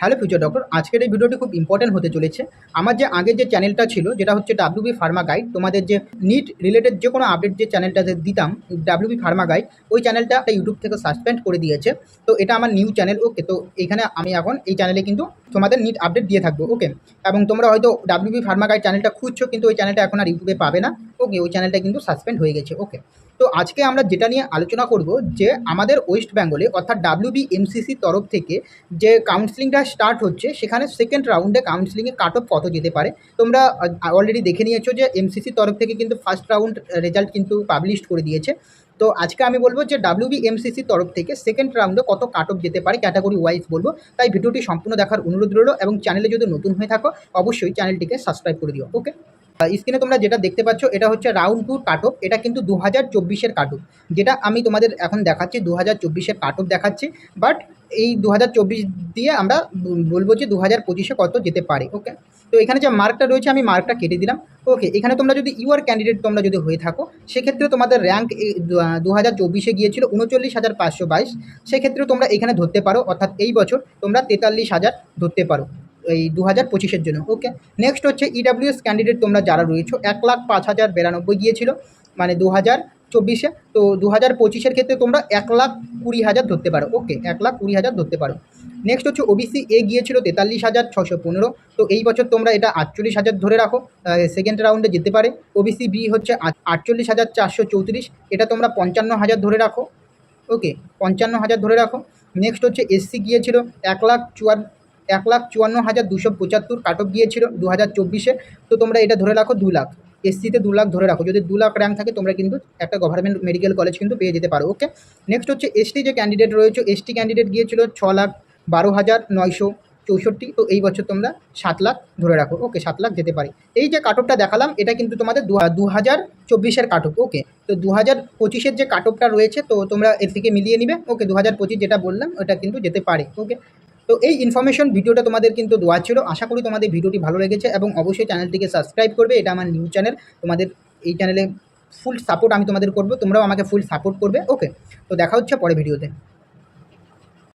Hello future doctor, আজকের এই ভিডিওটি খুব ইম্পর্টেন্ট হতে চলেছে। আমার যে আগের যে চ্যানেলটা ছিল, যেটা হচ্ছে ডাব্লিউবি ফার্মা গাইড, তোমাদের যে নিট রিলেটেড যে কোনো আপডেট যে চ্যানেলটাতে দিতাম, ডাব্লিউবি ফার্মা গাইড, ওই চ্যানেলটা ইউটিউব থেকে সাসপেন্ড করে দিয়েছে। তো এটা আমার নিউ চ্যানেল। ওকে, তো এখানে আমি এখন এই চ্যানেলে কিন্তু তোমাদের নিট আপডেট দিয়ে থাকবো। ওকে, এবং তোমরা হয়তো ডাব্লিউবি ফার্মা গাইড চ্যানেলটা খুঁজছো, কিন্তু ওই চ্যানেলটা এখন আর ইউটিউবে পাবে না। ওকে, ওই চ্যানেলটা কিন্তু সাসপেন্ড হয়ে গেছে। ওকে, তো আজকে আমরা যেটা নিয়ে আলোচনা করব, যে আমাদের ওয়েস্ট বেঙ্গলে অর্থাৎ ডাব্লিউবিএমসিসি তরফ থেকে যে কাউন্সিলিংটা স্টার্ট হচ্ছে, সেখানে সেকেন্ড রাউন্ডে কাউন্সিলিংয়ে কাট অফ কত যেতে পারে। তোমরা অলরেডি দেখে নিয়েছো যে এমসিসি তরফ থেকে কিন্তু ফার্স্ট রাউন্ড রেজাল্ট কিন্তু পাবলিশ করে দিয়েছে। তো আজকে আমি বলবো যে ডাব্লিউবিএমসিসি তরফ থেকে সেকেন্ড রাউন্ডে কত কাট অফ যেতে পারে ক্যাটাগরি ওয়াইজ বলবো। তাই ভিডিওটি সম্পূর্ণ দেখার অনুরোধ রইল, এবং চ্যানেলে যদি নতুন হয়ে থাকো অবশ্যই চ্যানেলটিকে সাবস্ক্রাইব করে দিও। ওকে, স্ক্রিনে তোমরা যেটা দেখতে পাচ্ছ, এটা হচ্ছে রাউন্ড 2 কাট অফ। এটা কিন্তু 2024-এর কাট অফ, যেটা আমি তোমাদের এখন দেখাচ্ছি 2024-এর কাট অফ দেখাচ্ছি। বাট এই 2024 দিয়ে আমরা বলবো যে 2025-এ কত যেতে পারে। ওকে, তো এখানে যে মার্কটা রয়েছে, আমি মার্কটা কেটে দিলাম। ওকে, এখানে তোমরা যদি ইউআর ক্যান্ডিডেট তোমরা যদি হয়ে থাকো, সেক্ষেত্রে তোমাদের র্যাঙ্ক 2024-এ গিয়েছিল 39,522। সেক্ষেত্রে তোমরা এখানে ধরতে পারো, অর্থাৎ এই বছর তোমরা 43,000 ধরতে পারো এই 2025-এর জন্য। ওকে, নেক্সট হচ্ছে ইডাব্লিউএস ক্যান্ডিডেট তোমরা যারা রয়েছো, 1,05,092 গিয়েছিল মানে 2024-এ। তো 2025-এর ক্ষেত্রে তোমরা 1,20,000 ধরতে পারো। ওকে, 1,20,000 ধরতে পারো। নেক্সট হচ্ছে ওবিসি এ গিয়েছিল 43,615। তো এই বছর তোমরা এটা 48,000 ধরে রাখো, সেকেন্ড রাউন্ডে যেতে পারে। ওবিসি বি হচ্ছে 48,434, এটা তোমরা 55,000 ধরে রাখো। ওকে, 55,000 ধরে রাখো। নেক্সট হচ্ছে এসসি গিয়েছিল 1,54,275 কাট অফ গিয়েছিল 2024-এ। তো তোমরা এটা ধরে রাখো 2 লাখ। এসসিতে 2 লাখ ধরে রাখো। যদি 2 লাখ র্যাঙ্ক থাকে, তোমরা কিন্তু একটা গভর্নমেন্ট মেডিকেল কলেজ কিন্তু পেয়ে যেতে পারো। ওকে, নেক্সট হচ্ছে এসটি যে ক্যান্ডিডেট রয়েছে, এসটি ক্যান্ডিডেট গিয়েছিল 6,12,964। তো এই বছর তোমরা 7 লাখ ধরে রাখো। ওকে, 7 লাখ যেতে পারে। এই যে কাট অফটা দেখালাম, এটা কিন্তু তোমাদের 2024-এর কাট অফ। ওকে, তো 2025-এর যে কাট অফটা রয়েছে, তো তোমরা এর থেকে মিলিয়ে নিবে। ওকে, 2025 যেটা বললাম ওটা কিন্তু যেতে পারে। ওকে, তো এই ইনফরমেশন ভিডিওটা তোমাদের কিন্তু দেওয়া ছিল। আশা করি তোমাদের ভিডিওটি ভালো লেগেছে, এবং অবশ্যই চ্যানেলটিকে সাবস্ক্রাইব করবে। এটা আমার নিউ চ্যানেল, তোমাদের এই চ্যানেলে ফুল সাপোর্ট আমি তোমাদের করবো, তোমরাও আমাকে ফুল সাপোর্ট করবে। ওকে, তো দেখা হচ্ছে পরে ভিডিওতে।